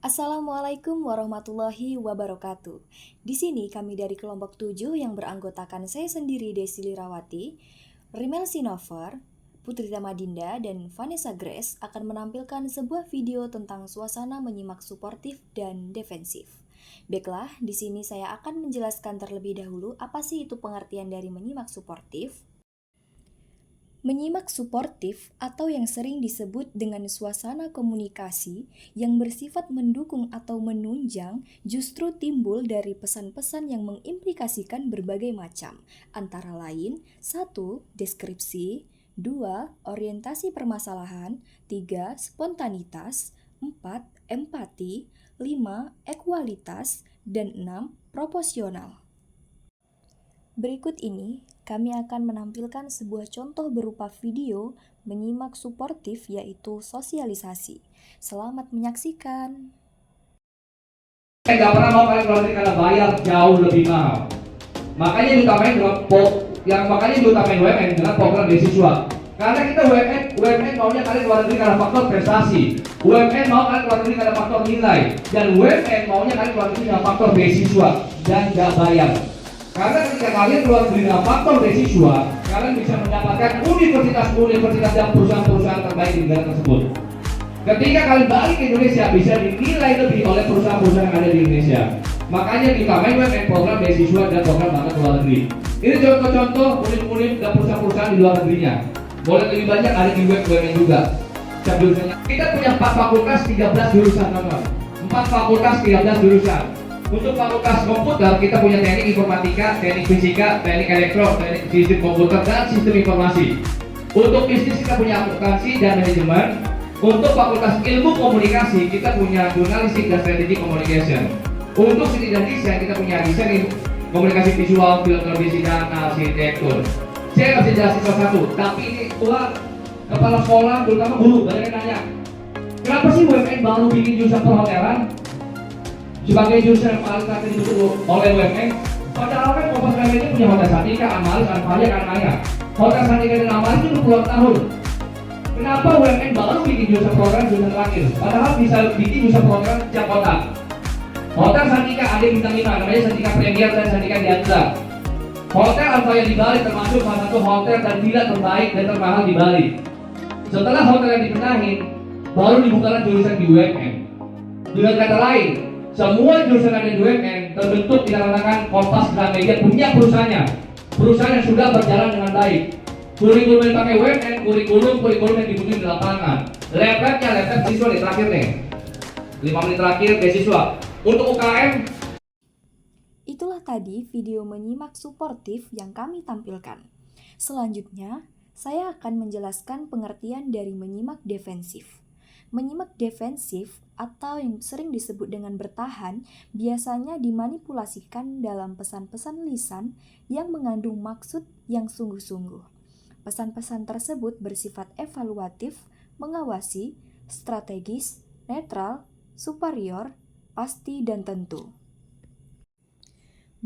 Assalamualaikum warahmatullahi wabarakatuh. Di sini kami dari kelompok 7 yang beranggotakan saya sendiri Desi Lirawati, Rimel Sinover, Putri Tamadinda, dan Vanessa Grace akan menampilkan sebuah video tentang suasana menyimak suportif dan defensif. Baiklah, di sini saya akan menjelaskan terlebih dahulu apa sih itu pengertian dari menyimak suportif. Menyimak suportif atau yang sering disebut dengan suasana komunikasi yang bersifat mendukung atau menunjang justru timbul dari pesan-pesan yang mengimplikasikan berbagai macam, antara lain 1. Deskripsi, 2. Orientasi permasalahan, 3. Spontanitas, 4. Empati, 5. Ekualitas, dan 6. Proporsional. Berikut ini, kami akan menampilkan sebuah contoh berupa video menyimak suportif yaitu sosialisasi. Selamat menyaksikan. Saya nggak pernah mau kalian keluar negeri karena bayar jauh lebih mahal. Makanya diutamain UMN dengan program beasiswa. Karena kita UMN maunya kalian keluar negeri karena faktor prestasi. UMN mau kalian keluar negeri karena faktor nilai. Dan UMN maunya kalian keluar negeri karena faktor beasiswa dan nggak bayar. Karena ketika kalian keluar negeri dengan faktor beasiswa, kalian bisa mendapatkan universitas dan perusahaan-perusahaan terbaik di negara tersebut. Ketika kalian balik ke Indonesia, bisa dinilai lebih oleh perusahaan-perusahaan yang ada di Indonesia. Makanya diutamain UMN program beasiswa dan program banget luar negeri. Ini contoh-contoh unit-unit dan perusahaan-perusahaan di luar negerinya. Boleh lebih banyak ada di web UMN juga. Kita punya 4 fakultas 13 jurusan teman-teman. 4 fakultas 13 jurusan. Untuk fakultas komputer kita punya teknik informatika, teknik fisika, teknik elektro, teknik sistem komputer dan sistem informasi. Untuk bisnis kita punya akuntansi dan manajemen. Untuk fakultas ilmu komunikasi kita punya jurnalistik dan strategic communication. Untuk seni dan desain kita punya desain komunikasi visual, film, televisi dan arsitektur. Saya nggak bisa jelasin satu-satu, tapi ini Tuhan kepala sekolah, terutama guru, banyak yang nanya, kenapa sih UMN baru bikin jurusan perhotelan? Sebagai jurusan yang paling terakhir ditutup oleh UMN, padahal kan Kompas Gramedia punya Hotel Santika, Amalis, Anfaya, Karnaya. Hotel Santika dan Amalis itu puluhan tahun. Kenapa UMN baru bikin jurusan program jurusan terakhir? Padahal bisa bikin jurusan program setiap kota. Hotel Santika ada bintang 5, namanya Santika Premier dan Santika Diandra. Hotel Anfaya di Bali termasuk salah satu hotel dan villa terbaik dan termahal di Bali. Setelah hotel yang dibenahin, baru dibukakan jurusan di UMN. Dengan kata lain, semua jurusan yang ada di UMN terbentuk dikarenakan Kompas Gramedia punya perusahaannya. Perusahaan yang sudah berjalan dengan baik. Kurikulum yang pakai UMN, kurikulum yang dibutuhin di lapangan. Laptop siswa di terakhir nih. 5 menit terakhir beasiswa. Untuk UKM. Itulah tadi video menyimak suportif yang kami tampilkan. Selanjutnya, saya akan menjelaskan pengertian dari menyimak defensif. Menyimak defensif atau yang sering disebut dengan bertahan biasanya dimanipulasikan dalam pesan-pesan lisan yang mengandung maksud yang sungguh-sungguh. Pesan-pesan tersebut bersifat evaluatif, mengawasi, strategis, netral, superior, pasti, dan tentu.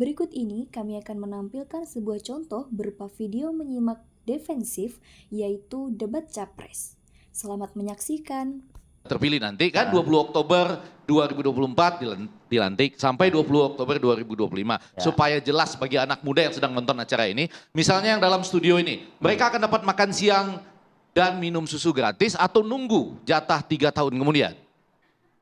Berikut ini kami akan menampilkan sebuah contoh berupa video menyimak defensif yaitu debat capres. Selamat menyaksikan. Terpilih nanti kan 20 Oktober 2024 dilantik sampai 20 Oktober 2025 supaya jelas bagi anak muda yang sedang nonton acara ini, misalnya yang dalam studio ini, mereka akan dapat makan siang dan minum susu gratis atau nunggu jatah 3 tahun kemudian.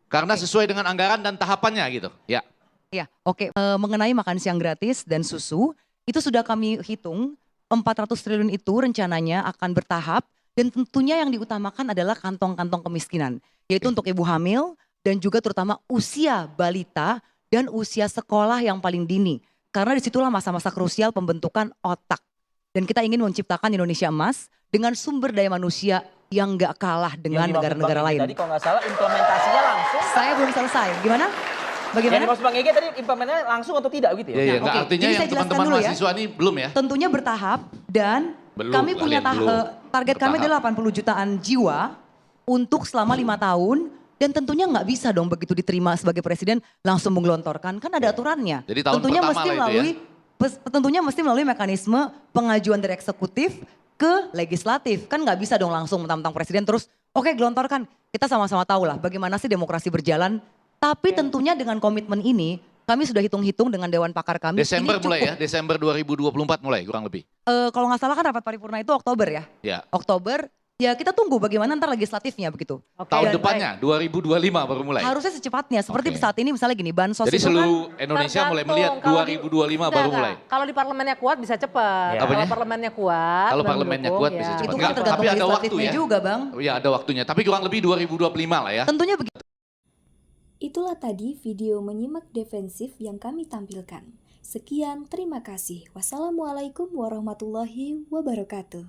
Karena sesuai dengan anggaran dan tahapannya gitu. Ya. Ya, oke. Mengenai makan siang gratis dan susu, itu sudah kami hitung 400 triliun itu rencananya akan bertahap dan tentunya yang diutamakan adalah kantong-kantong kemiskinan. Yaitu untuk ibu hamil dan juga terutama usia balita dan usia sekolah yang paling dini. Karena disitulah masa-masa krusial pembentukan otak. Dan kita ingin menciptakan Indonesia emas dengan sumber daya manusia yang gak kalah dengan negara-negara lain. Tadi kalau nggak salah implementasinya langsung. Saya belum selesai, gimana? Bagaimana? Yang dimaksud Bang Ege tadi implementasinya langsung atau tidak gitu ya? Iya, Nah, oke. artinya Jadi yang saya jelaskan teman-teman dulu ya. mahasiswa ini belum ya? Tentunya bertahap dan Belum, kami punya kalian belum. target kami adalah 80 jutaan jiwa untuk selama 5 tahun dan tentunya nggak bisa dong begitu diterima sebagai presiden langsung menggelontorkan, kan ada aturannya. Jadi tahun tentunya pertama mesti lah itu ya. melalui tentunya mesti melalui mekanisme pengajuan dari eksekutif ke legislatif, kan nggak bisa dong langsung mentang-mentang presiden terus oke gelontorkan. Kita sama-sama tahu lah bagaimana sih demokrasi berjalan Tapi tentunya dengan komitmen ini, kami sudah hitung-hitung dengan Dewan Pakar kami. Desember ini mulai cukup. ya, Desember 2024 mulai kurang lebih. Kalau nggak salah kan rapat paripurna itu Oktober ya. Ya. Oktober, ya kita tunggu bagaimana ntar legislatifnya begitu. Tahun Dan depannya 2025 baru mulai. harusnya secepatnya, seperti Oke. saat ini misalnya gini, bansos Jadi itu kan seluruh Indonesia mulai melihat 2025 baru mulai. Kalau di parlemennya kuat bisa cepat. Ya. Kalau Apanya? parlemennya kuat. Kalau dan parlemennya mendukung, kuat bisa ya. cepat. itu Enggak, kan tergantung tapi ada waktu legislatifnya ya. juga Bang. Ya ada waktunya, tapi kurang lebih 2025 lah ya. Tentunya begitu. Itulah tadi video menyimak defensif yang kami tampilkan. Sekian, terima kasih. Wassalamualaikum warahmatullahi wabarakatuh.